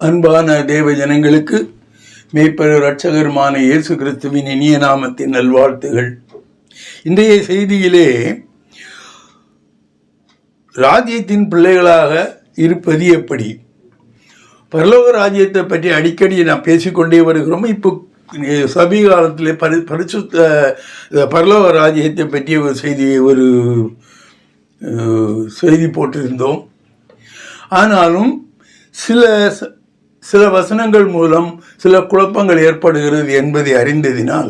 அன்பான தேவ ஜனங்களுக்கு மேய்ப்பர் இரட்சகருமான இயேசு கிறிஸ்துவின் இனிய நாமத்தின் நல்வாழ்த்துகள். இன்றைய செய்தியிலே ராஜ்யத்தின் பிள்ளைகளாக இருப்பது எப்படி, பரலோக ராஜ்யத்தை பற்றி அடிக்கடி நான் பேசிக்கொண்டே வருகிறோம். இப்போ சமீபகாலத்தில் பரிசுத்த பரலோக ராஜ்யத்தை பற்றிய ஒரு செய்தி போட்டிருந்தோம். ஆனாலும் சில வசனங்கள் மூலம் சில குழப்பங்கள் ஏற்படுகிறது என்பதை அறிந்ததினால்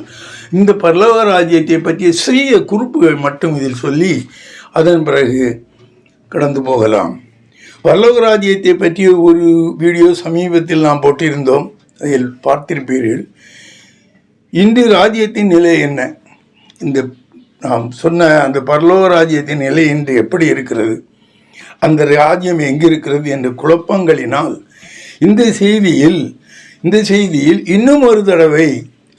இந்த பரலோக ராஜ்யத்தை பற்றிய சிறிய குறிப்புகள் மட்டும் இதில் சொல்லி அதன் பிறகு கடந்து போகலாம். பரலோக ராஜ்யத்தை பற்றிய ஒரு வீடியோ சமீபத்தில் நாம் போட்டிருந்தோம், அதில் பார்த்திருப்பீர்கள். இன்று ராஜ்யத்தின் நிலை என்ன, இந்த நாம் சொன்ன அந்த பரலோக ராஜ்யத்தின் நிலை இன்று எப்படி இருக்கிறது, அந்த ராஜ்யம் எங்கு இருக்கிறது என்ற குழப்பங்களினால் இந்த செய்தியில் இன்னும் ஒரு தடவை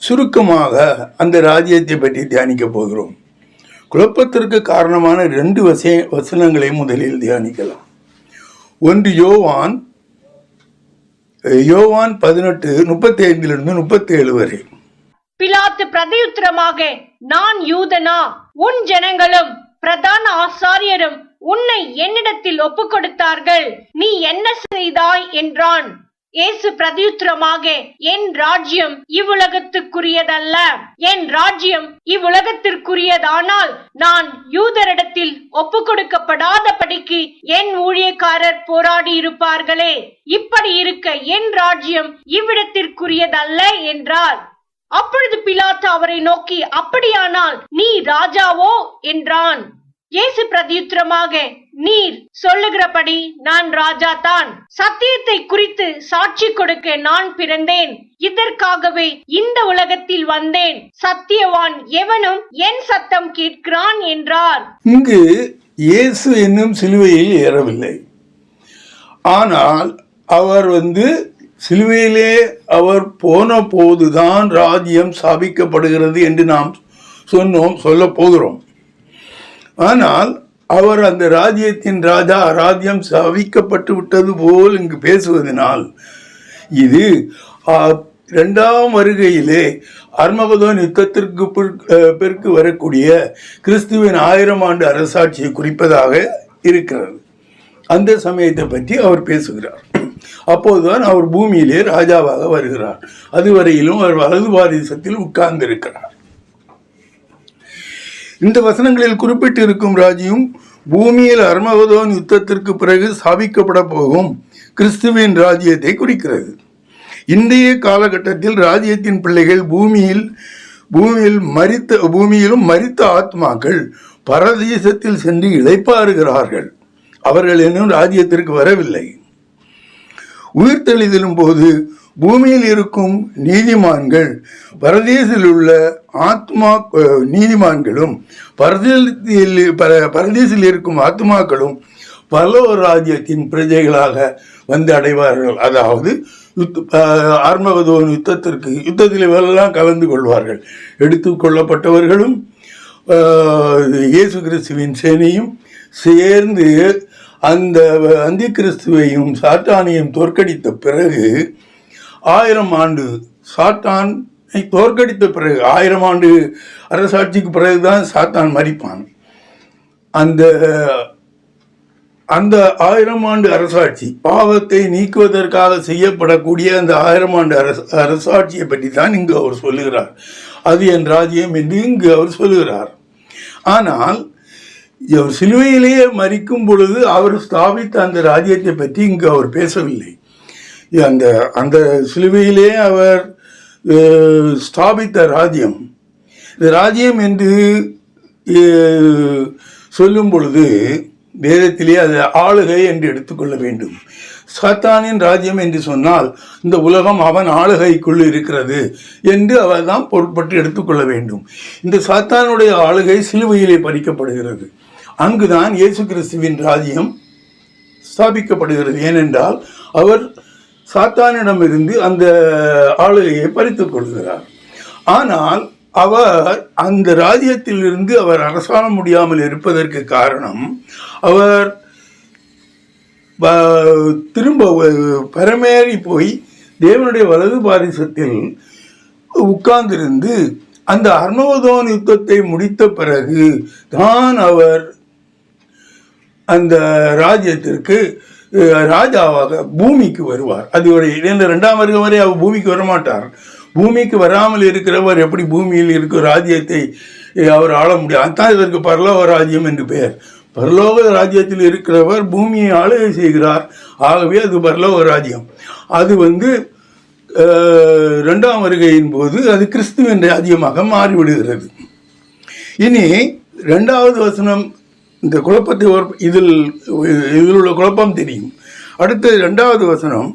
சுருக்கமாக அந்த ராஜ்யத்தை பற்றி தியானிக்கப் போகிறோம். குழப்பத்திற்கு காரணமான 2 வசனங்களை முதலில் தியானிக்கலாம். ஒன்று யோவான் 18:35-37 வரை. பிலாத்து பிரதியுத்தரமாக, நான் யூதனா? உன் ஜனங்களும் பிரதான ஆசாரியரும் உன்னை என்னிடத்தில் ஒப்பு கொடுத்தார்கள், நீ என்ன செய்தாய் என்றான். இயேசு பிரதியுத்தரமாக, என் ராஜ்யம் இவ்வுலகத்துக்குரியதல்ல. என் ராஜ்யம் இவ்வுலகத்திற்குரியதானால் நான் யூதரிடத்தில் ஒப்பு கொடுக்கப்படாதபடிக்கு என் ஊழியக்காரர் போராடி இருப்பார்களே. இப்படி இருக்க என் ராஜ்யம் இவ்விடத்திற்குரியதல்ல என்றார். அப்பொழுது பிலாத்து அவரை நோக்கி, அப்படியானால் நீ ராஜாவோ என்றான். இயேசு பிரதியுத்தரமாக, நீர் சொல்லுகிறபடி நான் ராஜா தான். சத்தியத்தை குறித்து சாட்சி கொடுக்க நான் பிறந்தேன், இதற்காகவே இந்த உலகத்தில் வந்தேன். சத்தியவான் எவனும் என் சத்தம் கேட்கிறான் என்றார். இங்கு இயேசு என்னும் சிலுவையில் ஏறவில்லை, ஆனால் அவர் சிலுவையிலே அவர் போன போதுதான் ராஜ்யம் ஸ்தாபிக்கப்படுகிறது என்று நாம் சொல்ல போகிறோம். ஆனால் அவர் அந்த ராஜ்யத்தின் ராஜ்யம் ஸ்தாபிக்கப்பட்டு விட்டது போல் இங்கு பேசுவதனால் இது 2ஆம் வருகையிலே அர்மகதோன் யுத்தத்திற்கு பிறகு வரக்கூடிய கிறிஸ்துவின் 1000 ஆண்டு அரசாட்சியை குறிப்பதாக இருக்கிறது. அந்த சமயத்தை பற்றி அவர் பேசுகிறார். அப்போதுதான் அவர் பூமியிலே ராஜாவாக வருகிறார். அதுவரையிலும் அவர் வலது பாரிசத்தில் உட்கார்ந்திருக்கிறார். இந்த வசனங்களில் குறிப்பிட்டிருக்கும் ராஜ்யம் பூமியில் அர்மகதோன் யுத்தத்திற்கு பிறகு ஸ்தாபிக்கப்பட போகும் கிறிஸ்துவின் ராஜ்யத்தை குறிக்கிறது. இன்றைய காலகட்டத்தில் ராஜ்யத்தின் பிள்ளைகள் பூமியிலும் மரித்த ஆத்மாக்கள் பரதேசத்தில் சென்று இளைப்பாறுகிறார்கள். அவர்கள் இன்னும் ராஜ்யத்திற்கு வரவில்லை. உயிர்த்தெழுதலும் போது பூமியில் இருக்கும் நீதிமான்கள் பரதேசில் உள்ள நீதிமான்களும் பரதேசில் இருக்கும் ஆத்மாக்களும் பரலோக ராஜ்யத்தின் பிரஜைகளாக வந்து அடைவார்கள். அதாவது அர்மகதோன் யுத்தத்தில் எல்லாம் கலந்து கொள்வார்கள். எடுத்துக்கொள்ளப்பட்டவர்களும் இயேசு கிறிஸ்துவின் சேனையும் சேர்ந்து அந்த அந்தி கிறிஸ்துவையும் சாத்தானையும் தோற்கடித்த பிறகு 1000 ஆண்டு சாத்தானை தோற்கடித்த பிறகு 1000 ஆண்டு அரசாட்சிக்கு பிறகுதான் சாத்தான் மரிப்பான். அந்த 1000 ஆண்டு அரசாட்சி பாவத்தை நீக்குவதற்காக செய்யப்படக்கூடிய அந்த 1000 ஆண்டு அரசாட்சியை பற்றி தான் இங்கு அவர் சொல்லுகிறார். அது என் ராஜ்யம் என்று இங்கு அவர் சொல்லுகிறார். ஆனால் அவர் சிலுவையிலேயே மரிக்கும் பொழுது அவர் ஸ்தாபித்த அந்த ராஜ்யத்தை பற்றி இங்கு அவர் பேசவில்லை. அந்த சிலுவையிலே அவர் ஸ்தாபித்த ராஜ்யம், இந்த ராஜ்யம் என்று சொல்லும் பொழுது வேதத்திலே அது ஆளுகை என்று எடுத்துக்கொள்ள வேண்டும். சாத்தானின் ராஜ்யம் என்று சொன்னால் இந்த உலகம் அவன் ஆளுகைக்குள் இருக்கிறது என்று அவர் தான் பொருட்பட்டு எடுத்துக்கொள்ள வேண்டும். இந்த சாத்தானுடைய ஆளுகை சிலுவையிலே பறிக்கப்படுகிறது. அங்குதான் இயேசு கிறிஸ்துவின் ராஜ்யம் ஸ்தாபிக்கப்படுகிறது. ஏனென்றால் அவர் சாத்தானிடமிருந்து அந்த ஆளுகையை பறித்துக் கொள்கிறார். ஆனால் அவர் அந்த ராஜ்யத்திலிருந்து அவர் அரசாண முடியாமல் இருப்பதற்கு காரணம் அவர் திரும்ப பரமேறி போய் தேவனுடைய வலது பாரிசத்தில் உட்கார்ந்திருந்து அந்த அர்மகதோன் யுத்தத்தை முடித்த பிறகு தான் அவர் அந்த ராஜ்யத்திற்கு ராஜாவாக பூமிக்கு வருவார். அது ஒரு 2ஆம் வருகம் வரை அவர் பூமிக்கு வரமாட்டார். பூமிக்கு வராமல் இருக்கிறவர் எப்படி பூமியில் இருக்கிற ராஜ்யத்தை அவர் ஆள முடியும்? அதுதான் இதற்கு பரலோக ராஜ்யம் என்று பெயர். பரலோக ராஜ்யத்தில் இருக்கிறவர் பூமியை ஆளுகை செய்கிறார். ஆகவே அது பரலோக ராஜ்யம். அது 2ஆம் வருகையின் போது அது கிறிஸ்துவின் ராஜ்யமாக மாறிவிடுகிறது. இனி 2வது வசனம், இந்த குழப்பத்தை இதில் உள்ள குழப்பம் தெரியும். அடுத்து 2வது வசனம்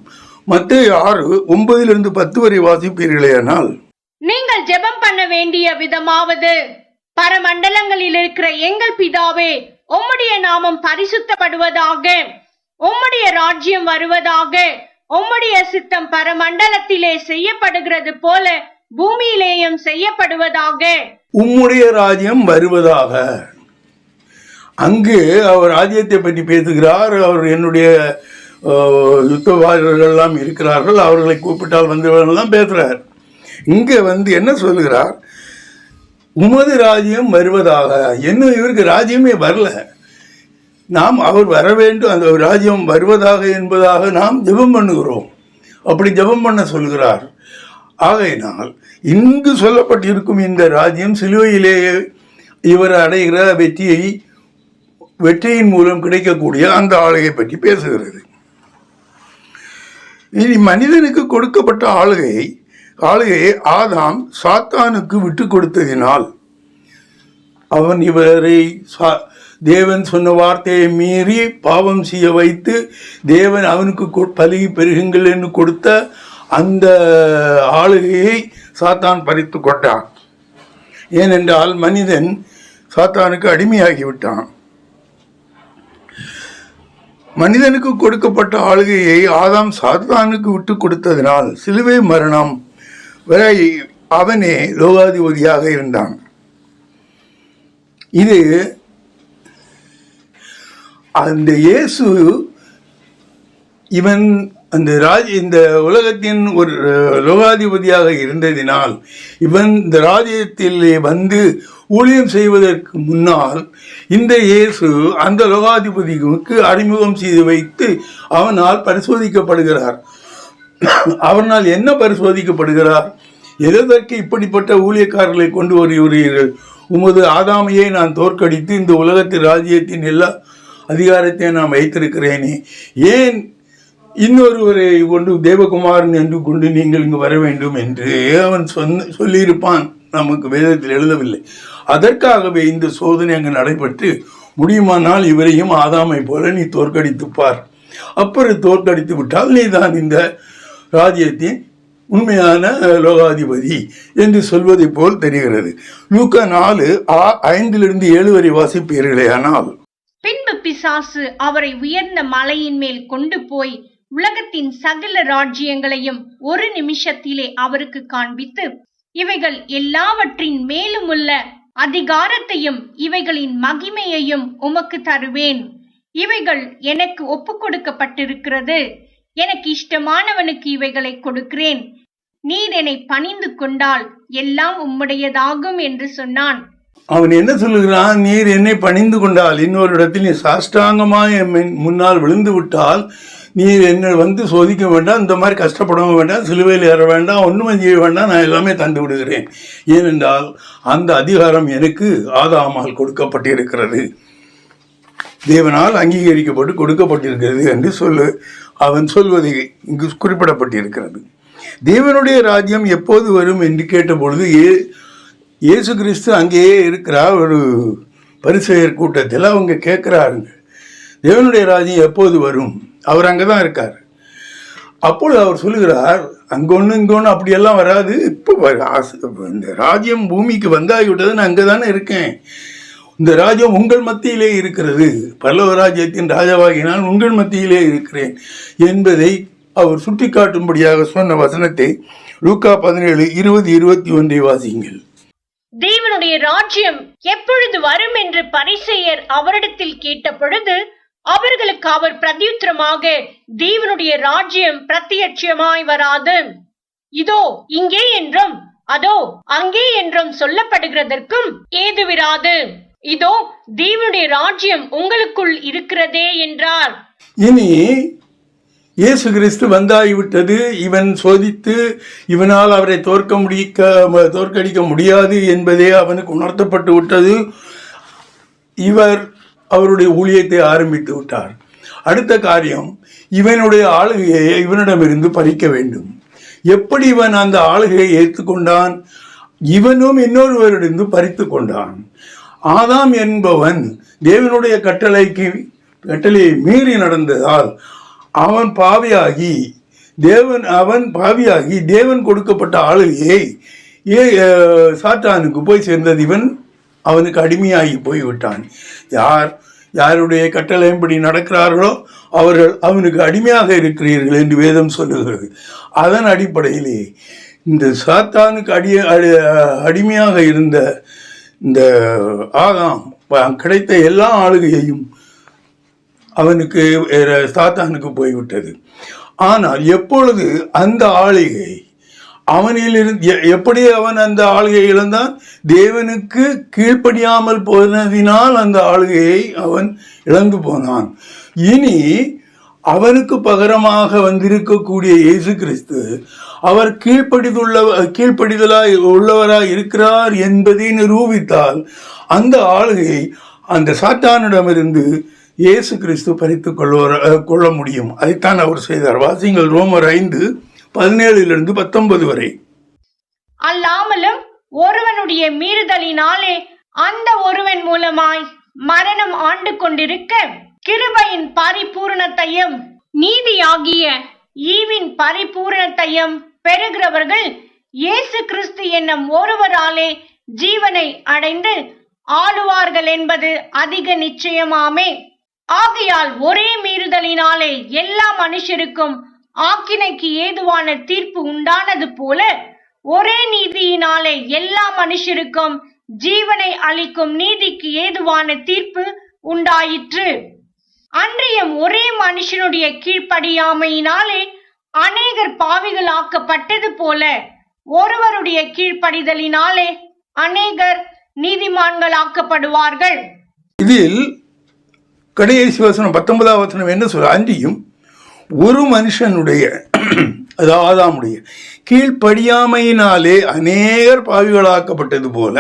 மத்தேயு 6:9-10 வரை வாசிப்பீர்களேயானால், நீங்கள் ஜெபம் பண்ண வேண்டிய விதமாவது, பரமண்டலங்களில் இருக்கிற எங்கள் பிதாவே, உம்முடைய நாமம் பரிசுத்தப்படுவதாக, உம்முடைய ராஜ்யம் வருவதாக, உம்முடைய சித்தம் பரமண்டலத்திலே செய்யப்படுகிறது போல பூமியிலேயும் செய்யப்படுவதாக. உம்முடைய ராஜ்யம் வருவதாக. அங்கு அவர் ராஜ்யத்தை பற்றி பேசுகிறார். அவர் என்னுடைய யுத்தவாரர்கள் எல்லாம் இருக்கிறார்கள், அவர்களை கூப்பிட்டால் வந்தவர்கள்லாம் பேசுகிறார். இங்கே என்ன சொல்லுகிறார்? உமது ராஜ்யம் வருவதாக. இன்னும் இவருக்கு ராஜ்யமே வரல. நாம் அவர் வர வேண்டும், அந்த ராஜ்யம் வருவதாக என்பதாக நாம் ஜெபம் பண்ணுகிறோம். அப்படி ஜெபம் பண்ண சொல்கிறார். ஆகையினால் இங்கு சொல்லப்பட்டிருக்கும் இந்த ராஜ்யம் சிலுவையிலேயே இவர் அடைகிற வெற்றியின் மூலம் கிடைக்கக்கூடிய அந்த ஆளுகை பற்றி பேசுகிறது. இனி மனிதனுக்கு கொடுக்கப்பட்ட ஆளுகையை ஆதாம் சாத்தானுக்கு விட்டு கொடுத்ததினால் அவன் இவரை தேவன் சொன்ன வார்த்தையை மீறி பாவம் செய்ய வைத்து தேவன் அவனுக்கு பலுகி பெருகுங்கள் என்று கொடுத்த அந்த ஆளுகையை சாத்தான் பறித்து கொண்டான். ஏனென்றால் மனிதன் சாத்தானுக்கு அடிமையாகிவிட்டான். மனிதனுக்கு கொடுக்கப்பட்ட ஆளுகையை ஆதாம் சாத்தானுக்கு விட்டு கொடுத்ததினால் சிலுவை மரணம் வரை அவனே லோகாதிபதியாக இருந்தான். இது அந்த இயேசு இவன் இந்த உலகத்தின் ஒரு லோகாதிபதியாக இருந்ததினால் இவன் இந்த ராஜ்யத்தில் ஊழியம் செய்வதற்கு முன்னால் இந்த இயேசு அந்த லோகாதிபதிக்கு அறிமுகம் செய்து வைத்து அவனால் பரிசோதிக்கப்படுகிறார். அவனால் என்ன பரிசோதிக்கப்படுகிறார்? எதற்கு இப்படிப்பட்ட ஊழியக்காரர்களை கொண்டு வருகிறீர்கள்? உமது ஆதாமையை நான் தோற்கடித்து இந்த உலகத்தின் ராஜ்யத்தின் எல்லா அதிகாரத்தை நான் வைத்திருக்கிறேனே, ஏன் இன்னொருவரை கொண்டு தேவகுமாரன் என்று கொண்டு நீங்கள் இங்கு வர வேண்டும் என்று அவன் சொல்லியிருப்பான். நமக்கு வேதத்தில் எழுதவில்லை. அதற்காகவே இந்த சோதனை அங்கு நடைபெற்று முடியுமானால் இவரையும் ஆதாமை போல நீ தோற்கடித்துப்பார். அப்புறம் தோற்கடித்து விட்டால் நீ தான் இந்த ராஜ்யத்தின் உண்மையான லோகாதிபதி என்று சொல்வதை போல் தெரிகிறது. லூக்கா 4:5-7 வரை வாசிப்பீர்களே. ஆனால் பின்பு பிசாசு அவரை உயர்ந்த மலையின் மேல் கொண்டு போய் உலகத்தின் சகல ராஜ்யங்களையும் ஒரு நிமிஷத்திலே அவருக்கு காண்பித்து, இவைகள் எல்லாவற்றின் மேலுமுள்ள அதிகாரத்தையும் இவைகளின் மகிமையையும் உமக்கு தருவேன். இவைகள் எனக்கு ஒப்பு கொடுக்கப்பட்டிருக்கிறது. எனக்கு இஷ்டமானவனுக்கு இவைகளை கொடுக்கிறேன். நீர் என்னை பணிந்து கொண்டால் எல்லாம் உம்முடையதாகும் என்று சொன்னான். அவன் என்ன சொல்லுகிறான்? நீர் என்னை பணிந்து கொண்டால், இன்னொரு இடத்தில் நீ சாஷ்டாங்கமாக முன்னால் விழுந்து விட்டால் நீர் என்னை சோதிக்க வேண்டாம், இந்த மாதிரி கஷ்டப்படவும் வேண்டாம், சிலுவையில் ஏற வேண்டாம், ஒன்றுமே செய்ய வேண்டாம், நான் எல்லாமே தந்து விடுகிறேன். ஏனென்றால் அந்த அதிகாரம் எனக்கு ஆதாமால் கொடுக்கப்பட்டிருக்கிறது, தேவனால் அங்கீகரிக்கப்பட்டு கொடுக்கப்பட்டிருக்கிறது என்று அவன் சொல்வது இங்கு குறிப்பிடப்பட்டிருக்கிறது. தேவனுடைய ராஜ்யம் எப்போது வரும் என்று கேட்டபொழுது இயேசு கிறிஸ்து அங்கேயே இருக்கிறார். ஒரு பரிசேயர் கூட்டத்தில் அவங்க கேட்குறாருங்க, தேவனுடைய ராஜ்யம் எப்போது வரும்? அவர் அங்கே தான் இருக்கார். அப்பொழுது அவர் சொல்லுகிறார், அங்கே ஒன்று இங்கே ஒன்று அப்படியெல்லாம் வராது. இப்போ இந்த ராஜ்யம் பூமிக்கு வந்தாகிவிட்டது, நான் அங்கே தானே இருக்கேன். இந்த ராஜ்யம் உங்கள் மத்தியிலே இருக்கிறது, பல்லவ ராஜ்யத்தின் ராஜாவாகினால் உங்கள் மத்தியிலே இருக்கிறேன் என்பதை அவர் சுட்டி காட்டும்படியாக சொன்ன வசனத்தை லூக்கா 17:20-21 வாசியுங்கள். தேவனுடைய ராஜ்யம் எப்பொழுது வரும் என்று பரிசேயர் அவரிடத்தில் கேட்ட பொழுது அவர்களுக்கு அவர் பிரதியுத்தரமாக, தேவனுடைய ராஜ்யம் பிரத்யட்சமாய் வராது. இதோ இங்கே என்றும் அதோ அங்கே என்றும் சொல்லப்படுகிறதற்கும் ஏதுவிராது. இதோ தேவனுடைய ராஜ்யம் உங்களுக்குள் இருக்கிறதே என்றார். இனி இயேசு கிறிஸ்து வந்தாகிவிட்டது, இவன் சோதித்து இவனால் அவரை தோற்கடிக்க முடியாது என்பதே அவனுக்கு உணர்த்தப்பட்டு விட்டது. இவர் அவருடைய ஊழியத்தை ஆரம்பித்து விட்டார். அடுத்த காரியம், இவனுடைய ஆளுகையை இவனிடமிருந்து பறிக்க வேண்டும். எப்படி இவன் அந்த ஆளுகையை ஏற்றுக்கொண்டான்? இவனும் இன்னொருவரிடந்து பறித்து கொண்டான். ஆதாம் என்பவன் தேவனுடைய கட்டளையை மீறி நடந்ததால் அவன் பாவியாகி தேவன் கொடுக்கப்பட்ட ஆளுகையை சாத்தானுக்கு போய் சேர்ந்தது. இவன் அவனுக்கு அடிமையாகி போய்விட்டான். யாருடைய கட்டளையின்படி நடக்கிறார்களோ அவர்கள் அவனுக்கு அடிமையாக இருக்கிறீர்கள் என்று வேதம் சொல்லுகிறது. அதன் அடிப்படையிலே இந்த சாத்தானுக்கு அடிமையாக இருந்த இந்த ஆதாம் கிடைத்த எல்லா ஆளுகையையும் அவனுக்கு சாத்தானுக்கு போய்விட்டது. ஆனால் எப்பொழுது அந்த ஆளுகை அவனிலிருந்து எப்படி அவன் அந்த ஆளுகையை இழந்தான்? தேவனுக்கு கீழ்ப்படியாமல் போனதினால் அந்த ஆளுகையை அவன் இழந்து போனான். இனி அவனுக்கு பகரமாக வந்திருக்கக்கூடிய இயேசு கிறிஸ்து அவர் கீழ்ப்படிதலாய் உள்ளவராய் இருக்கிறார் என்பதை நிரூபித்தால் அந்த ஆளுகையை அந்த சாத்தானிடமிருந்து இயேசு கிறிஸ்து பறித்து கொள்ள முடியும். அதைத்தான் அவர் செய்தார். வாசிங்கள் ரோமர் 5:17 வரை. அல்லாமலும் ஒருவனுடைய மீறுதலினாலே அந்த ஒருவன் மூலமாய் மரணம் ஆண்டு கொண்டிருக்க, கிருபையின் பரிபூரணத்தையும் நீதியாகிய ஈவின் பரிபூரணத்தையும் பெறுகிறவர்கள் இயேசு கிறிஸ்து என்னும் ஒருவராலே ஜீவனை அடைந்து ஆளுவார்கள் என்பது அதிக நிச்சயமாமே. ஆகையால் ஒரே மீறுதலினாலே எல்லா மனுஷருக்கும் ஆக்கினைக்கு ஏதுவான தீர்ப்பு உண்டானது போல, ஒரே நீதியினாலே எல்லா மனுஷருக்கும் ஜீவனை அளிக்கும் நீதிக்கு ஏதுவான தீர்ப்பு உண்டாயிற்று. அன்றியும் ஒரே மனுஷனுடைய கீழ்ப்படியாமையினாலே அநேகர் பாவிகளாக்கப்பட்டது போல, ஒருவருடைய கீழ்ப்படிதலினாலே அநேகர் நீதிமான்களாக்கப்படுவார்கள். இதில் கடைசி வசனம் 19ஆம் வசனம் என்ன சொல்ற? அன்றியும் ஒரு மனுஷனுடைய ஆதாமுடைய கீழ்ப்படியாமையினாலே அநேகர் பாவிகளாக்கப்பட்டது போல,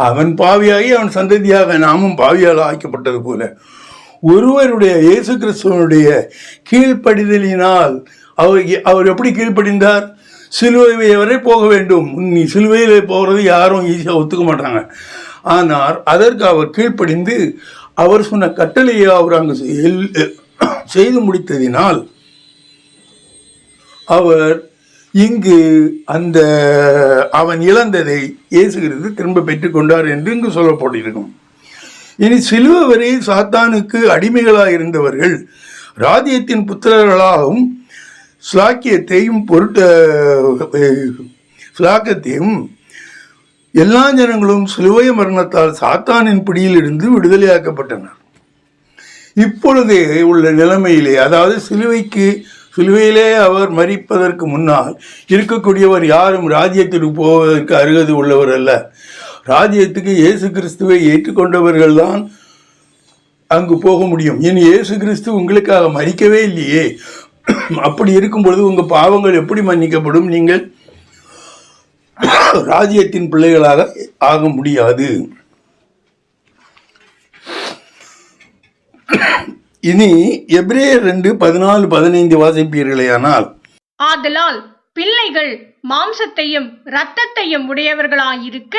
அவன் பாவியாகி அவன் சந்ததியாக நாமும் பாவியால் ஆக்கப்பட்டது போல, ஒருவருடைய இயேசு கிறிஸ்துவனுடைய கீழ்ப்படிதலினால் அவர் எப்படி கீழ்ப்படிந்தார்? சிலுவை வரை போக வேண்டும். நீ சிலுவையில் போகிறது யாரும் ஈஸியாக ஒத்துக்க மாட்டாங்க. ஆனால் அதற்கு அவர் கீழ்ப்படிந்து அவர் சொன்ன கட்டளையை அவர் அங்கு செய்து முடித்ததினால் அவர் இங்கு அந்த அவன் இழந்ததை இயேசுகிறது திரும்ப பெற்றுக்கொண்டார் என்று இங்கு சொல்லப்பட்டிருக்கும். இனி சிலுவை வரை சாத்தானுக்கு அடிமைகளாக இருந்தவர்கள் ராஜ்யத்தின் புத்திரர்களாகவும் ஸ்லாக்கியத்தையும் எல்லா ஜனங்களும் சிலுவை மரணத்தால் சாத்தானின் பிடியில் இருந்து விடுதலையாக்கப்பட்டனர். இப்பொழுதே உள்ள நிலைமையிலே, அதாவது சிலுவையிலே அவர் மரிப்பதற்கு முன்னால் இருக்கக்கூடியவர் யாரும் ராஜ்யத்திற்கு போவதற்கு அருகதை உள்ளவர் அல்ல. ராஜ்யத்துக்கு இயேசு கிறிஸ்துவை ஏற்றுக்கொண்டவர்கள் தான் அங்கு போக முடியும். இனி இயேசு கிறிஸ்து உங்களுக்காக மரிக்கவே இல்லையே. அப்படி இருக்கும் பொழுது உங்கள் பாவங்கள் எப்படி மன்னிக்கப்படும்? நீங்கள் ராஜ்யத்தின் பிள்ளைகளாக ஆக முடியாது. இனி எபிரேயர் 2:14-15 வாசிப்பீர்களேயானால், ஆதலால் பிள்ளைகள் மாம்சத்தையும் இரத்தத்தையும் உடையவர்களாயிருக்க,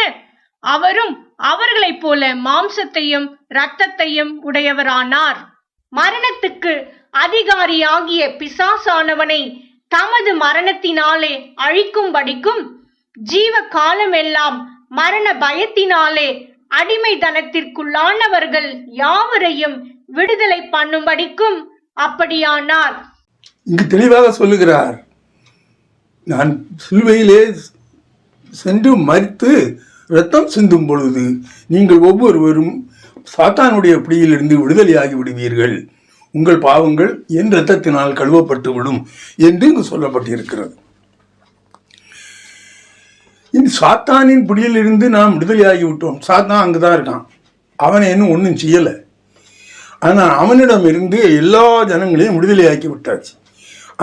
அவரும் அவர்களைப் போல மாம்சத்தையும் இரத்தத்தையும் உடையவரானார். மரணத்துக்கு அதிகாரியாகிய பிசாசானவனை தமது மரணத்தினாலே அழிக்கும்படிக்கும், ஜீவ காலமெல்லாம் மரண பயத்தினாலே அடிமைத்தனத்திற்குள்ளானவர்கள் யாவரையும் விடுதலை பண்ணும்படிக்கும் அப்படியானார். இங்கு தெளிவாக சொல்லுகிறார், நான் சிலுவையிலே சென்று மரித்து இரத்தம் சிந்தும் பொழுது நீங்கள் ஒவ்வொருவரும் சாத்தானுடைய பிடியிலிருந்து விடுதலையாகி விடுவீர்கள். உங்கள் பாவங்கள் என் இரத்தத்தினால் கழுவப்பட்டு விடும் என்று இங்கு சொல்லப்பட்டிருக்கிறது. இந்த சாத்தானின் பிடியிலிருந்து நாம் விடுதலையாகி விட்டோம். சாத்தான் அங்குதான் இருக்கான். அவனை இன்னும் ஒன்றும் செய்யலை. ஆனால் அவனிடம் இருந்து எல்லா ஜனங்களையும் விடுதலையாக்கி விட்டாச்சு.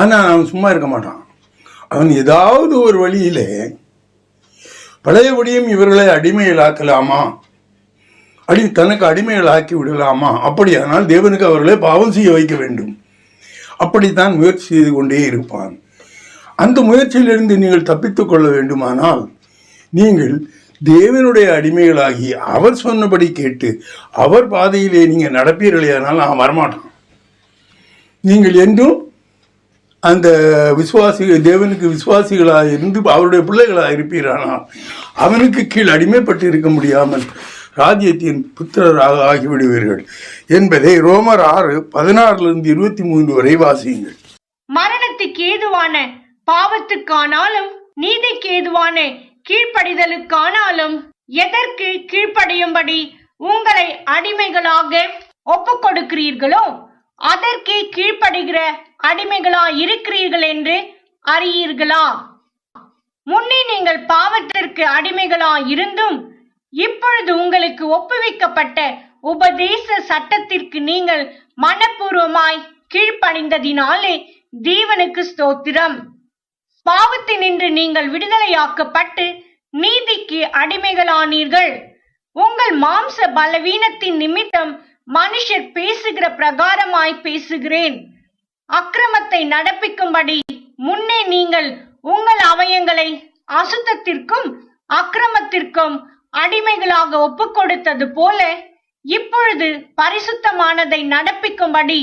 ஆனால் அவன் சும்மா இருக்க மாட்டான். அவன் ஏதாவது ஒரு வழியிலே பழையபடியும் இவர்களை அடிமைகளாக்கலாமா, தனக்கு அடிமைகள் ஆக்கி விடலாமா, அப்படியானால் தேவனுக்கு அவர்களை பாவம் செய்ய வைக்க வேண்டும். அப்படித்தான் முயற்சி செய்து கொண்டே இருப்பான். அந்த முயற்சியிலிருந்து நீங்கள் தப்பித்துக் கொள்ள வேண்டுமானால் நீங்கள் தேவனுடைய அடிமைகளாகி அவர் சொன்னபடி கேட்டு அவர் பாதையிலே நீங்கள் நடப்பீர்களேயானால் அவன் வரமாட்டான். நீங்கள் என்றும் அந்த தேவனுக்கு விசுவாசிகளாக இருந்து அவருடைய பிள்ளைகளாக இருப்பீரானால் அவனுக்கு கீழ் அடிமைப்பட்டு இருக்க முடியாமல் ராஜ்யத்தின் புத்திரராக ஆகிவிடுவீர்கள் என்பதை ரோமர் 6:16-23 வரை வாசியுங்கள். மரணத்துக்கு ஏதுவான பாவத்துக்கானாலும் நீதிக்கு ஏதுவான கீழ்ப்படிதலுக்கானாலும் எதற்கு கீழ்ப்படியும்படி உங்களை அடிமைகளாக ஒப்புக் கொடுக்கிறீர்களோ அதற்கே கீழ்ப்படுகிற அடிமைகளா இருக்கிறீர்கள் என்று அறியீர்களா? முன்னே நீங்கள் பாவத்திற்கு அடிமைகளா இருந்தும் இப்பொழுது உங்களுக்கு ஒப்புவிக்கப்பட்ட உபதேச சட்டத்திற்கு நீங்கள் மனப்பூர்வமாய் கீழ்ப்படிந்ததினாலே தேவனுக்கு ஸ்தோத்திரம். பாவத்தினின்று நீங்கள் விடுதலையாக்கப்பட்டு நீதிக்கு அடிமைகளானீர்கள். உங்கள் மாம்ச பலவீனத்தின் நிமித்தம் மனுஷர் பேசுகிற பிரகாரமாய் பேசுகிறேன். அக்கிரமத்தை நடப்பிக்கும்படி முன்னே நீங்கள் உங்கள் அவயங்களை அசுத்தத்திற்கும் அக்கிரமத்திற்கும் அடிமைகளாக ஒப்புக் கொடுத்தது போல இப்பொழுது பரிசுத்தமானதை நடப்பிக்கும்படி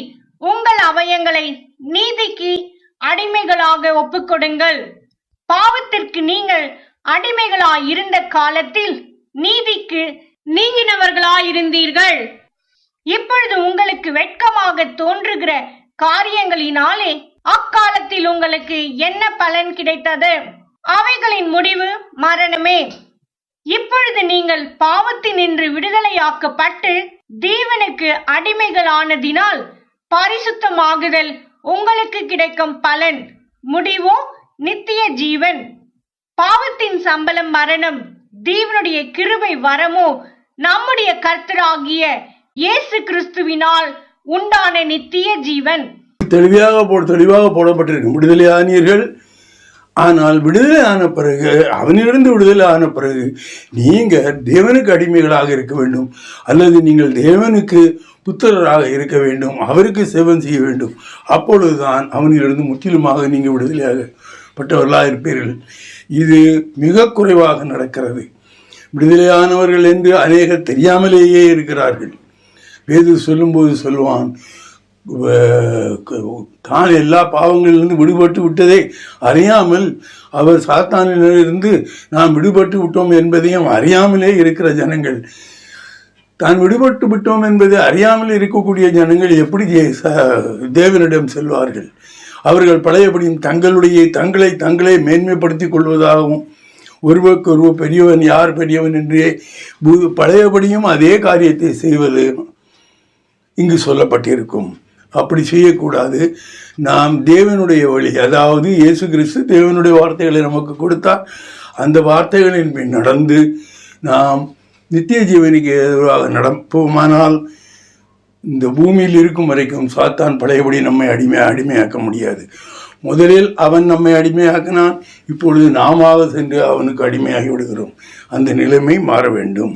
உங்கள் அவயங்களை நீதிக்கு அடிமைகளாக ஒப்புக்கொடுங்கள். பாவத்திற்கு நீங்கள் அடிமைகளாய் இருந்த காலத்தில் நீதிக்கு நீங்கினவர்களாயிருந்தீர்கள். இப்பொழுது உங்களுக்கு வெட்கமாக தோன்றுகிற காரியங்களினாலே அக்காலத்தில் உங்களுக்கு என்ன பலன் கிடைத்தது? அவைகளின் முடிவு மரணமே. இப்பொழுது நீங்கள் பாவத்தினின்று விடுதலையாக்கப்பட்டு தேவனுக்கு அடிமைகளானதினால் பரிசுத்தமாகுதல் உங்களுக்கு கிடைக்கும் பலன் முடிவோ நித்திய ஜீவன். பாவத்தின் சம்பளம் மரணம், தேவனுடைய கிருபை வரமோ நம்முடைய கர்த்தராகிய இயேசு கிறிஸ்துவினால் உண்டான நித்திய ஜீவன். தெளிவாக போடப்பட்டிருக்கும். விடுதலையானீர்கள். ஆனால் விடுதலை ஆன பிறகு, அவனிலிருந்து விடுதலை ஆன பிறகு நீங்கள் தேவனுக்கு அடிமைகளாக இருக்க வேண்டும், அல்லது நீங்கள் தேவனுக்கு புத்திரராக இருக்க வேண்டும், அவருக்கு சேவம் செய்ய வேண்டும். அப்பொழுதுதான் அவனிலிருந்து முற்றிலுமாக நீங்கள் விடுதலையாகப்பட்டவர்களாக இருப்பீர்கள். இது மிக குறைவாக நடக்கிறது. விடுதலையானவர்கள் என்று அநேகர் தெரியாமலேயே இருக்கிறார்கள். வேது சொல்லும்போது சொல்லுவான், தான் எல்லா பாவங்களிலிருந்து விடுபட்டு விட்டதை அறியாமல் அவர் சாத்தானிலிருந்து நாம் விடுபட்டு விட்டோம் என்பதையும் அறியாமலே இருக்கிற ஜனங்கள், தான் விடுபட்டு விட்டோம் என்பதை அறியாமல் இருக்கக்கூடிய ஜனங்கள் எப்படி தேவனிடம் செல்வார்கள்? அவர்கள் பழையபடியும் தங்களை மேன்மைப்படுத்திக் கொள்வதாகவும் ஒருவருக்கு ஒருவர் பெரியவன் யார் பெரியவன் என்றே பழையபடியும் அதே காரியத்தை செய்வது இங்கு சொல்லப்பட்டிருக்கும். அப்படி செய்யக்கூடாது. நாம் தேவனுடைய வழி, அதாவது இயேசு கிறிஸ்து தேவனுடைய வார்த்தைகளை நமக்கு கொடுத்தார். அந்த வார்த்தைகளின் பின் நடந்து நாம் நித்திய ஜீவனுக்கு எதிராக நடப்போமானால் இந்த பூமியில் இருக்கும் வரைக்கும் சாத்தான் பழையபடி நம்மை அடிமையாக்க முடியாது. முதலில் அவன் நம்மை அடிமையாக்கினான், இப்பொழுது நாம சென்று அவனுக்கு அடிமையாகி விடுகிறோம். அந்த நிலைமை மாற வேண்டும்.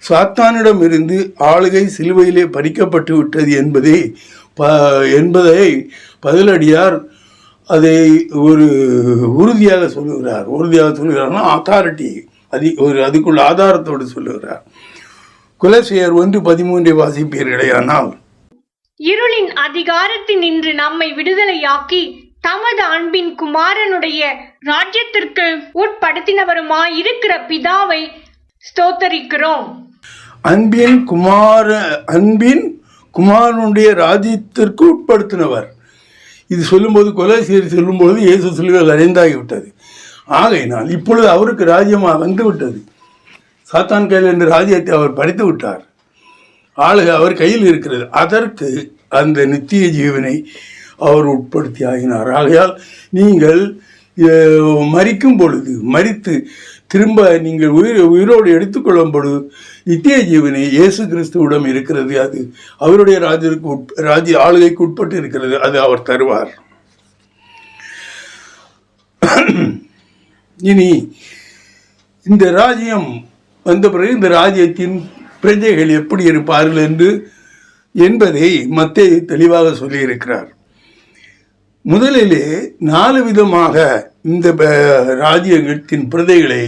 சாத்தானிடம் இருந்து ஆளுகை சிலுவையிலே பறிக்கப்பட்டு விட்டது என்பதை பதிலடியார் அதை ஒரு உறுதியாக சொல்லுகிறார்னா அத்தாரிட்டி, அதுக்குள்ள ஆதாரத்தோடு சொல்லுகிறார். கொலோசியர் 1:13 வாசிப்பீர்களேயானால், இருளின் அதிகாரத்தில் நின்று நம்மை விடுதலையாக்கி தமது அன்பின் குமாரனுடைய ராஜ்யத்திற்கு உட்படுத்தினவருமாய் இருக்கிற பிதாவை ஸ்தோத்தரிக்கிறோம். அன்பின் குமாரனுடைய ராஜ்யத்திற்கு உட்படுத்தினவர். இது சொல்லும்போது, கொலோசியர் சொல்லும்போது இயேசு சிலுவையில் அறைந்தாகிவிட்டது. ஆகையினால் இப்பொழுது அவருக்கு ராஜ்யமாக வந்து விட்டது. சாத்தான் கையில் என்ற ராஜ்யத்தை அவர் பறித்து விட்டார். ஆளுகை அவர் கையில் இருக்கிறது. அதற்கு அந்த நித்திய ஜீவனை அவர் உட்படுத்தி ஆகினார். ஆகையால் நீங்கள் மரிக்கும் பொழுது, மரித்து திரும்ப நீங்கள் உயிரோடு எடுத்துக்கொள்ளும் பொழுது நித்திய ஜீவனை இயேசு கிறிஸ்துவிடம் இருக்கிறது. அது அவருடைய ராஜ்ய ஆளுகைக்கு உட்பட்டு இருக்கிறது. அது அவர் தருவார். இனி இந்த ராஜ்யம் வந்த பிறகு இந்த ராஜ்யத்தின் பிரஜைகள் எப்படி இருப்பார்கள் என்பதை மத்தேயு தெளிவாக சொல்லியிருக்கிறார். முதலிலே 4 விதமாக இந்த ராஜ்யத்தின் பிரதைகளை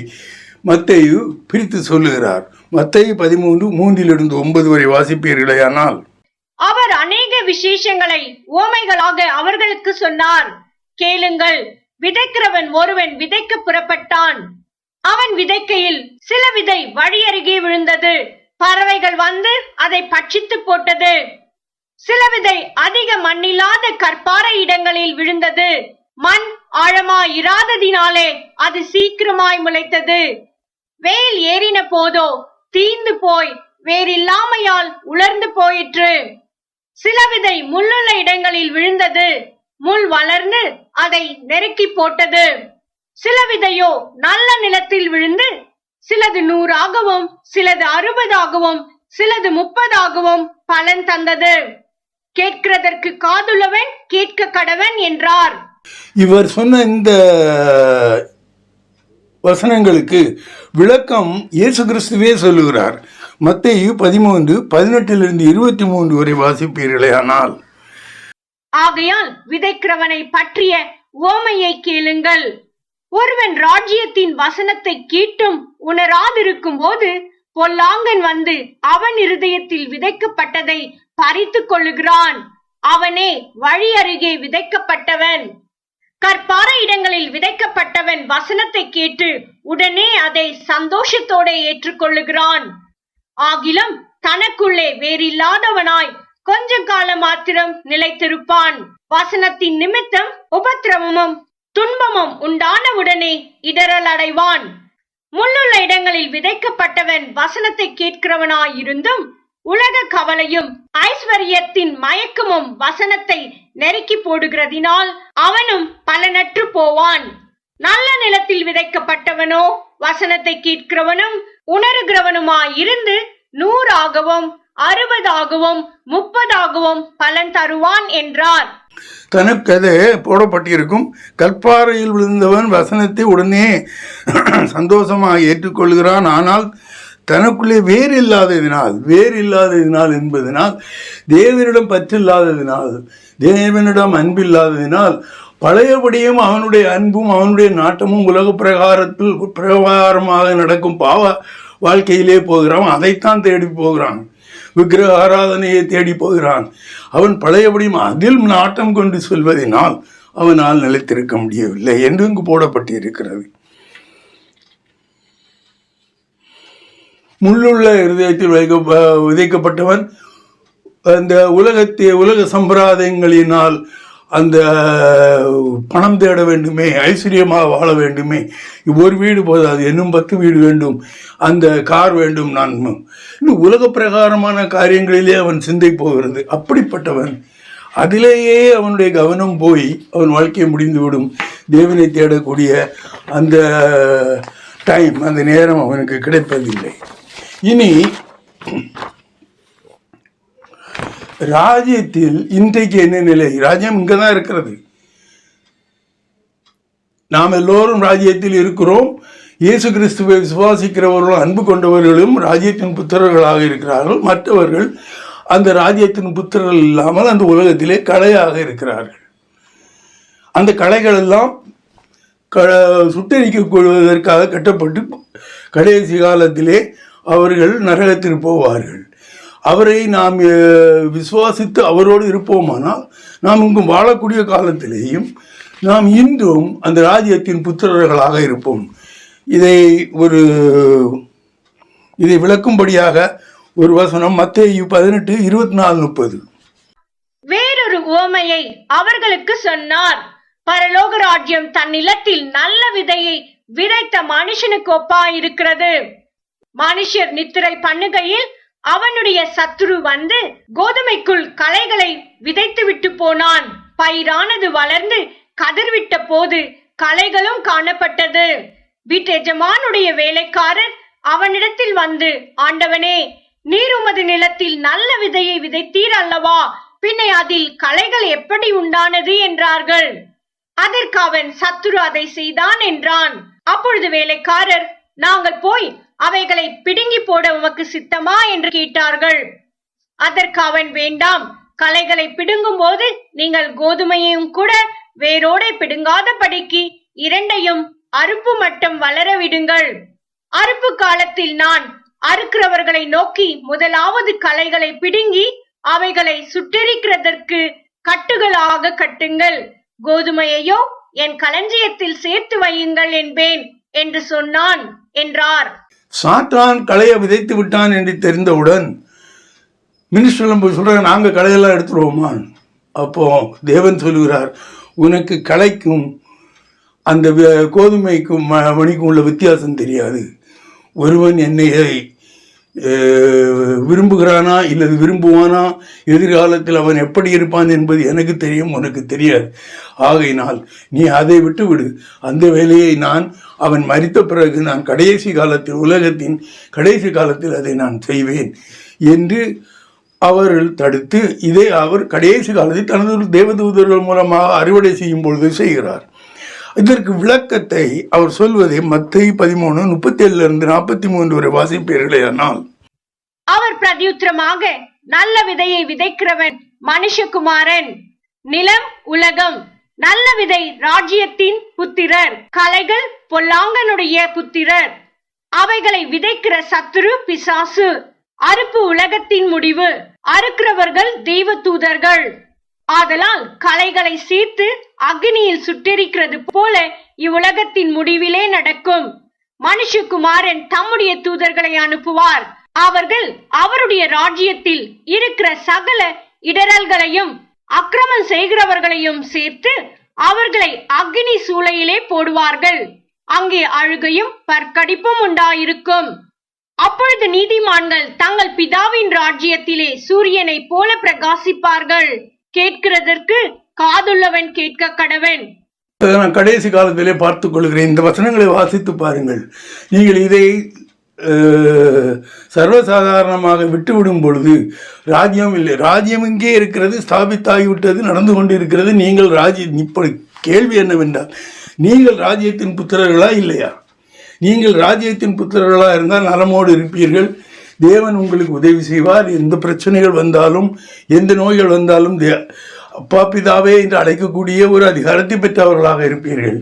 மத்தேயு பிரித்து சொல்லுகிறார். மத்தேயு 13:3-9 வரை வாசிப்பீர்களேயானால், அவர் அநேக விசேஷங்களை ஓமைகளாக அவர்களுக்கு சொன்னார். கேளுங்கள், விதைக்கிறவன் ஒருவன் விதைக்க புறப்பட்டான். அவன் விதைக்கையில் சில விதை வழியருகே விழுந்தது. பறவைகள் வந்து அதை பட்சித்து போட்டது. சில விதை அதிக மண்ணில்லாத கற்பாறை இடங்களில் விழுந்தது. மண் ஆழமாய் இராததினாலே அது சீக்கிரமாய் முளைத்தது. வெயில் ஏறின போதோ தீந்து போய் வேறில்லாமையால் உலர்ந்து போயிற்று. சில விதை முள்ளுள்ள இடங்களில் விழுந்தது. முள் வளர்ந்து அதை நெருக்கி போட்டது. சில விதையோ நல்ல நிலத்தில் விழுந்து சிலது 100ஆகவும் சிலது 60ஆகவும் சிலது 30ஆகவும் பலன் தந்தது. கேட்கிறதற்கு காதுள்ளவன் கேட்க கடவன் என்றார். இவர் சொன்ன இந்த வசனங்களுக்கு விளக்கம் இயேசு கிறிஸ்துவே சொல்லுகிறார். மத்தேயு 13:18-23 வரை வாசிப்பீர்களேயானால், ஆகையால் விதைக்கிறவனை பற்றிய ஓமையை கேளுங்கள். ஒருவன் ராஜ்யத்தின் வசனத்தை கேட்டும் உணராதிருக்கும் போது பொல்லாங்கன் வந்து அவன் இருதயத்தில் விதைக்கப்பட்டதை பறித்து கொள்ளுகிறான். அவனே வழி அருகே விதைக்கப்பட்டவன். கற்பாறை இடங்களில் விதைக்கப்பட்டவன் வசனத்தை கேட்டு உடனே அதை சந்தோஷத்தோட ஏற்றுக்கொள்ளுகிறான். ஆகிலும் தனக்குள்ளே வேறில்லாதவனாய் கொஞ்ச காலம் மாத்திரம் நிலைத்திருப்பான். வசனத்தின் நிமித்தம் உபத்திரவமும் துன்பமும் உண்டானவுடனே இடரல் அடைவான். முள்ளுள்ள இடங்களில் விதைக்கப்பட்டவன் வசனத்தை கேட்கிறவனாயிருந்தும் உலக கவலையும் ஐஸ்வர்யத்தின் மயக்கமும் வசனத்தை நெருக்கி போடுகிறதினால் அவனும் பலனற்று போவான். நல்ல நிலத்தில் விதைக்கப்பட்டவனோ வசனத்தை கேட்கிறவனும் உணர்கிறவனுமாயிருந்து 100ஆகவும் 60ஆகவும் 30ஆகவும் பலன் தருவான் என்றார். தனக்கு அது போடப்பட்டிருக்கும். கற்பாறையில் விழுந்தவன் வசனத்தை உடனே சந்தோஷமாக ஏற்றுக்கொள்கிறான். ஆனால் தனக்குள்ளே வேறு இல்லாததினால் என்பதனால், தேவனிடம் பற்றில்லாததினால், தேவனிடம் அன்பில்லாததினால் பழையபடியும் அவனுடைய அன்பும் அவனுடைய நாட்டமும் உலக பிரகாரமாக நடக்கும் பாவ வாழ்க்கையிலே போகிறான். அதைத்தான் தேடி போகிறான். விக்கிரக ஆராதனையை தேடி போகிறான். அவன் பழையபடியும் அதில் நாட்டம் கொண்டு சொல்வதனால் அவனால் நிலைத்திருக்க முடியவில்லை என்று இங்கு போடப்பட்டு இருக்கிறது. முள்ளுள்ள இருதயத்தில் விதைக்கப்பட்டவன் அந்த உலக சம்பிரதாயங்களினால் அந்த பணம் தேட வேண்டுமே, ஐஸ்வர்யமாக வாழ வேண்டுமே, ஒரு வீடு போதாது, இன்னும் 10 வீடு வேண்டும், அந்த கார் வேண்டும், நான் இன்னும் உலக பிரகாரமான காரியங்களிலே அவன் சிந்தை போகிறது. அப்படிப்பட்டவன் அதிலேயே அவனுடைய கவனம் போய் அவன் வாழ்க்கையை முடிந்துவிடும். தேவனை தேடக்கூடிய அந்த டைம், அந்த நேரம் அவனுக்கு கிடைப்பதில்லை. இனி ராஜ்யத்தில் இன்றைக்கு என்ன நிலை? ராஜ்யம் இங்கே தான் இருக்கிறது. நாம் எல்லோரும் ராஜ்யத்தில் இருக்கிறோம். இயேசு கிறிஸ்துவை விசுவாசிக்கிறவர்களும் அன்பு கொண்டவர்களும் ராஜ்யத்தின் புத்திரர்களாக இருக்கிறார்கள். மற்றவர்கள் அந்த ராஜ்யத்தின் புத்திரர்கள் இல்லாமல் அந்த உலகத்திலே களையாக இருக்கிறார்கள். அந்த களைகள் எல்லாம் சுட்டரிக்கொள்வதற்காக கட்டப்பட்டு கடைசி காலத்திலே அவர்கள் நரகத்தில் போவார்கள். அவரை நாம் விசுவாசித்து அவரோடு இருப்போமானால் நாம் இங்கு வாழக்கூடிய காலத்திலேயும் நாம் இன்றும் அந்த ராஜ்யத்தின் புத்திரர்களாக இருப்போம். இதை விளக்கும்படியாக ஒரு வசனம் மத்தேயு 18:24-30. வேறொரு உவமையை அவர்களுக்கு சொன்னார். பரலோக ராஜ்யம் தன் நிலத்தில் நல்ல விதையை விதைத்த மனுஷனுக்கு ஒப்பாயிருக்கிறது. மனுஷர் நித்திரை பண்ணுகையில் அவனுடைய சத்துரு வந்து கோதுமைக்குள் களைகளை விதைத்து விட்டு போனான். பயிரானது வளர்ந்து கதிர்விட்ட போது களைகளும் காணப்பட்டது. வீட்டெஜமானுடைய வேலைக்காரர் அவனிடத்தில் வந்து, ஆண்டவனே, நீர் உமது நிலத்தில் நல்ல விதையை விதைத்தீர் அல்லவா, பின்னை அதில் களைகள் எப்படி உண்டானது என்றார்கள். அதற்கு அவன், சத்துரு அதை செய்தான் என்றான். அப்பொழுது வேலைக்காரர், நாங்கள் போய் அவைகளை பிடுங்கி போட உமக்கு சித்தமா என்று கேட்டார்கள். அதற்கு அவன், வேண்டாம், களைகளை பிடுங்கும் போது நீங்கள் கோதுமையையும் கூட வேரோடே பிடுங்காத படிக்கு இரண்டையும் அறுப்பு மட்டம் வளர விடுங்கள். அறுப்பு காலத்தில் நான் அறுக்கிறவர்களை நோக்கி, முதலாவது களைகளை பிடுங்கி அவைகளை சுட்டெரிக்கிறதற்கு கட்டுகளாக கட்டுங்கள், கோதுமையையோ என் களஞ்சியத்தில் சேர்த்து வையுங்கள் என்பேன் என்று சொன்னான் என்றார். சாத்தான் களையை விதைத்து விட்டான் என்று தெரிந்தவுடன் மினிஸ்டர்லாம் போய் சொல்றாங்க, நாங்க களையெல்லாம் எடுத்துருவோமா? அப்போ தேவன் சொல்லுகிறார், உனக்கு களைக்கும் அந்த கோதுமைக்கும் மணிக்கும் உள்ள வித்தியாசம் தெரியாது. ஒருவன் என்னை விரும்புகிறானா இல்லது விரும்புவானா, எதிர்காலத்தில் அவன் எப்படி இருப்பான் என்பது எனக்கு தெரியும், உனக்கு தெரியாது. ஆகையினால் நீ அதை விட்டு விடு. அந்த வேலையை நான் அவன் மரித்த பிறகு நான் கடைசி காலத்தில், உலகத்தின் கடைசி காலத்தில் அதை நான் செய்வேன் என்று அவர்கள் தடுத்து, இதை அவர் கடைசி காலத்தில் தனது தேவதூதர்கள் மூலமாக அறுவடை செய்யும் பொழுது செய்கிறார். இதற்கு விளக்கத்தை அவர் சொல்வதை மத்தேயு 13:37-43 வரை வாசிப்பீர்களேயானால், அவர் பிரதியுத்தரமாக, நல்ல விதையை விதைக்கிறவன் மனுஷகுமாரன், நிலம் உலகம். நல்ல விதை ராஜ்யத்தின் புத்திரர், களைகள் பொல்லாங்கனுடைய புத்திரர். அவைகளை விதைக்கிற சத்துரு பிசாசு. அறுப்பு உலகத்தின் முடிவு, அறுக்கிறவர்கள் தெய்வ தூதர்கள். ஆதலால் களைகளை சீர்த்து அக்னியில் சுட்டெரிக்கிறது போல இவ்வுலகத்தின் முடிவிலே நடக்கும். மனுஷகுமாரன் தம்முடைய தூதர்களை அனுப்புவார். அவர்கள் அவருடைய ராஜ்யத்தில் இருக்கிற சகல இடரல்களையும் அக்கிரமம் செய்கிறவர்களையும் சேர்த்து அவர்களை அக்னி சூளையிலே போடுவார்கள். அங்கே அழுகையும் பற்கடிப்பும் உண்டாயிருக்கும். அப்பொழுது நீதிமான்கள் தங்கள் பிதாவின் ராஜ்யத்திலே சூரியனை போல பிரகாசிப்பார்கள். கேட்கிறதற்கு காதுள்ளவன் கேட்க கடவன். நான் கடைசி காலத்திலே பார்த்துக் கொள்கிறேன். இந்த வசனங்களை வாசித்து பாருங்கள். நீங்கள் இதை சர்வசாதாரணமாக விட்டுவிடும் பொழுது ராஜ்யம் இல்லை, ராஜ்யம் இங்கே இருக்கிறது, ஸ்தாபித்தாகிவிட்டது, நடந்து கொண்டிருக்கிறது. நீங்கள் ராஜ்யம், இப்படி கேள்வி என்னவென்றால், நீங்கள் ராஜ்யத்தின் புத்திரர்களா இல்லையா? நீங்கள் ராஜ்யத்தின் புத்திரர்களா இருந்தால் நலமோடு இருப்பீர்கள். தேவன் உங்களுக்கு உதவி செய்வார். எந்த பிரச்சனைகள் வந்தாலும், எந்த நோய்கள் வந்தாலும் அப்பா பிதாவே என்று அழைக்கக்கூடிய ஒரு அதிகாரத்தை பெற்றவர்களாக இருப்பீர்கள்.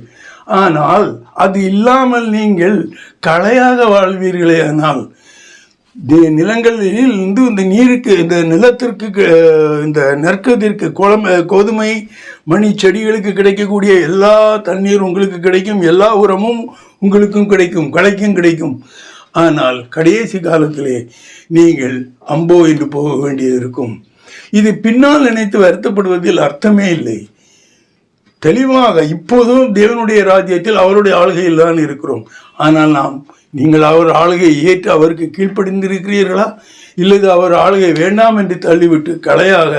ஆனால் அது இல்லாமல் நீங்கள் களையாக வாழ்வீர்களே. ஆனால் நிலங்களில் இருந்து இந்த நீருக்கு, இந்த நிலத்திற்கு, இந்த நெற்கதிற்கு, கோதுமை மணி செடிகளுக்கு கிடைக்கக்கூடிய எல்லா தண்ணீரும் உங்களுக்கு கிடைக்கும், எல்லா உரமும் உங்களுக்கும் கிடைக்கும், களைக்கும் கிடைக்கும். ஆனால் கடைசி காலத்திலே நீங்கள் அம்போ என்று போக வேண்டியது இருக்கும். இது பின்னால் நினைத்து வருத்தப்படுவதில் அர்த்தமே இல்லை. தெளிவாக இப்போதும் தேவனுடைய ராஜ்யத்தில் அவருடைய ஆளுகையில் தான் இருக்கிறோம். ஆனால் நீங்கள் அவர் ஆளுகையை ஏற்று அவருக்கு கீழ்ப்படிந்திருக்கிறீர்களா, இல்லது அவர் ஆளுகை வேண்டாம் என்று தள்ளிவிட்டு கலையாக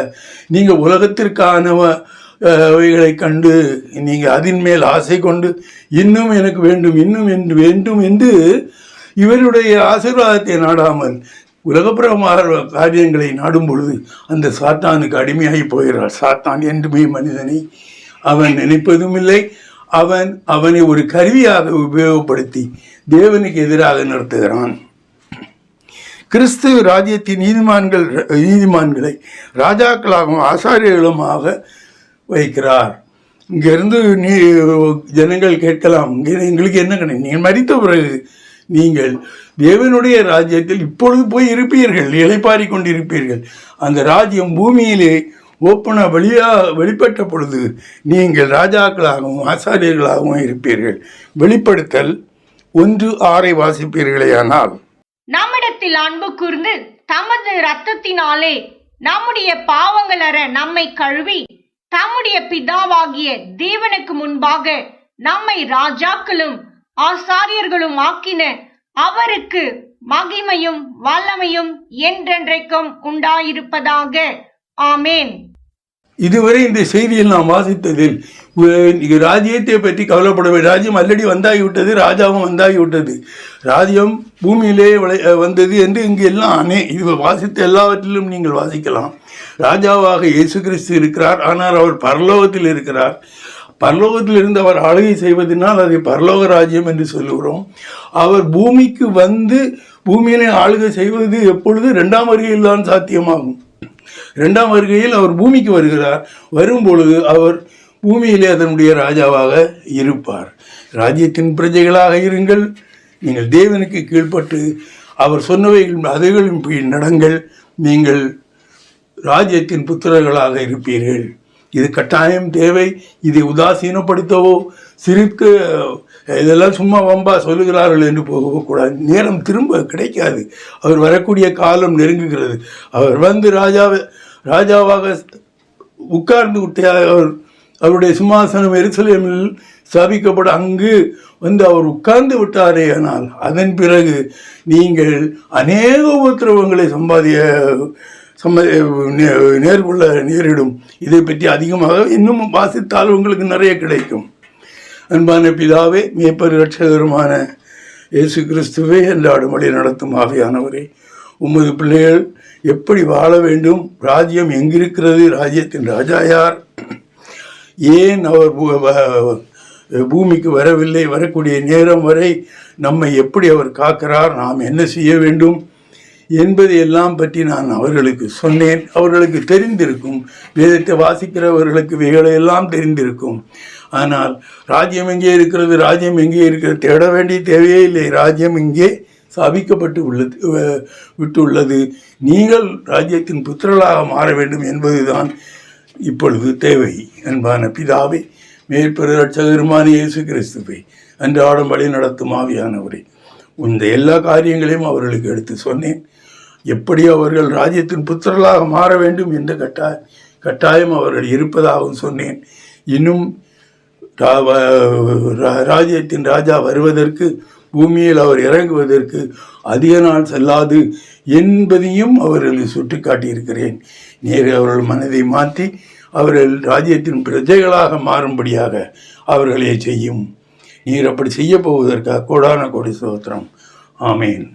நீங்கள் உலகத்திற்கானவைகளை கண்டு நீங்கள் அதன் மேல் ஆசை கொண்டு இன்னும் எனக்கு வேண்டும், இன்னும் என்று வேண்டும் என்று இவருடைய ஆசீர்வாதத்தை நாடாமல் உலகப்புறமான காரியங்களை நாடும் பொழுது அந்த சாத்தானுக்கு அடிமையாகி போகிறார். சாத்தான் என்றுமே மனிதனை அவன் நினைப்பதும் இல்லை. அவனை ஒரு கருவியாக உபயோகப்படுத்தி தேவனுக்கு எதிராக நடத்துகிறான். கிறிஸ்து ராஜ்யத்தின் நீதிமான்களை ராஜாக்களாகவும் ஆசாரியர்களுமாக வைக்கிறார். இங்கிருந்து ஜனங்கள் கேட்கலாம், எங்களுக்கு என்ன கிடைக்கும்? நீங்கள் மரித்த பிறகு நீங்கள் தேவனுடைய ராஜ்யத்தில் இப்பொழுது போய் இருப்பீர்கள், இளைப்பாரி கொண்டிருப்பீர்கள். அந்த ராஜ்யம் பூமியிலே வெளிப்பட்ட பொழுது நீங்கள் ராஜாக்களாகவும் ஆசாரியர்களாகவும் இருப்பீர்கள். வெளிப்படுத்தல் 1:6 வாசிப்பீர்களேயானால், நம்மிடத்தில் அன்பு கூர்ந்து தமது இரத்தத்தினாலே நம்முடைய பாவங்கள் அற நம்மை கழுவி தம்முடைய பிதாவாகிய தேவனுக்கு முன்பாக நம்மை ராஜாக்களும் ஆசாரியர்களும் ஆக்கின அவருக்கு மகிமையும் வல்லமையும் என்றென்றைக்கும் உண்டாயிருப்பதாக. ஆமேன். இதுவரை இந்த செய்தியில் நாம் வாசித்ததில் ராஜ்யத்தை பற்றி கவலைப்படவே, ராஜ்யம் ஆல்ரெடி வந்தாகிவிட்டது, ராஜாவும் வந்தாகிவிட்டது, ராஜ்யம் பூமியிலே வந்தது என்று இங்கு எல்லாம் இது வாசித்த எல்லாவற்றிலும் நீங்கள் வாசிக்கலாம். ராஜாவாக இயேசு கிறிஸ்து இருக்கிறார், ஆனால் அவர் பரலோகத்தில் இருக்கிறார். பரலோகத்தில் இருந்து அவர் ஆளுகை செய்வதனால் அதை பரலோக ராஜ்யம் என்று சொல்லுகிறோம். அவர் பூமிக்கு வந்து பூமியிலே ஆளுகை செய்வது எப்பொழுது? 2ஆம் வருகையில் தான் சாத்தியமாகும். 2ஆம் வருகையில் அவர் பூமிக்கு வருகிறார். வரும்பொழுது அவர் பூமியிலே அதனுடைய ராஜாவாக இருப்பார். ராஜ்யத்தின் பிரஜைகளாக இருங்கள். நீங்கள் தேவனுக்கு கீழ்ப்பட்டு அவர் சொன்னவைகள் அதைகளின் நடங்கள். நீங்கள் ராஜ்யத்தின் புத்திரர்களாக இருப்பீர்கள். இது கட்டாயம் தேவை. இதை உதாசீனப்படுத்தவோ சிரிக்க இதெல்லாம் சும்மா வம்பா சொல்லுகிறார்கள் என்று போகக்கூடாது. நேரம் திரும்ப கிடைக்காது. அவர் வரக்கூடிய காலம் நெருங்குகிறது. அவர் வந்து ராஜாவாக உட்கார்ந்து அவருடைய சிம்மாசனம் எருசலேமில் ஸ்தாபிக்கப்பட அங்கு வந்து அவர் உட்கார்ந்து விட்டாரே. ஆனால் அதன் பிறகு நீங்கள் அநேக உபத்திரவங்களை நேர்கொள்ள நேரிடும். இதை பற்றி அதிகமாக இன்னும் வாசித்தால் உங்களுக்கு நிறைய கிடைக்கும். அன்பான பிதாவே, மேய்ப்பர் இரட்சகருமான இயேசு கிறிஸ்துவே, எல்லாரும் வழி நடத்தும் ஆவியானவரே, உமது பிள்ளைகள் எப்படி வாழ வேண்டும், ராஜ்யம் எங்கிருக்கிறது, ராஜ்யத்தின் ராஜா யார், ஏன் அவர் பூமிக்கு வரவில்லை, வரக்கூடிய நேரம் வரை நம்மை எப்படி அவர் காக்கிறார், நாம் என்ன செய்ய வேண்டும் என்பதை எல்லாம் பற்றி நான் அவர்களுக்கு சொன்னேன். அவர்களுக்கு தெரிந்திருக்கும், வேதத்தை வாசிக்கிறவர்களுக்கு இவைகளெல்லாம் தெரிந்திருக்கும். ஆனால் ராஜ்யம் எங்கே இருக்கிறது, ராஜ்யம் எங்கே இருக்கிறது தேட வேண்டிய தேவையே இல்லை. ராஜ்யம் இங்கே ஸ்தாபிக்கப்பட்டு விட்டுள்ளது. நீங்கள் ராஜ்யத்தின் புத்திரர்களாக மாற வேண்டும் என்பதுதான் இப்பொழுது தேவை. அன்பான பிதாவை, மேற்பெரு இரட்சகருமான இயேசு கிறிஸ்துவை, அன்றாடம் வழி நடத்தும் ஆவியானவரே, இந்த எல்லா காரியங்களையும் அவர்களுக்கு எடுத்து சொன்னேன். எப்படி அவர்கள் ராஜ்யத்தின் புத்திரர்களாக மாற வேண்டும் என்ற கட்டாயம் அவர்கள் இருப்பதாகவும் சொன்னேன். இன்னும் ராஜ்யத்தின் ராஜா வருவதற்கு, பூமியில் அவர் இறங்குவதற்கு அதிக நாள் செல்லாது என்பதையும் அவர்களுக்கு சுட்டிக்காட்டியிருக்கிறேன். நேரு அவர்கள் மனதை மாற்றி அவர்கள் ராஜ்யத்தின் பிரஜைகளாக மாறும்படியாக அவர்களே செய்யும். நீர் அப்படி செய்ய போவதற்காக கோடான கோடி ஸ்தோத்திரம். ஆமேன்.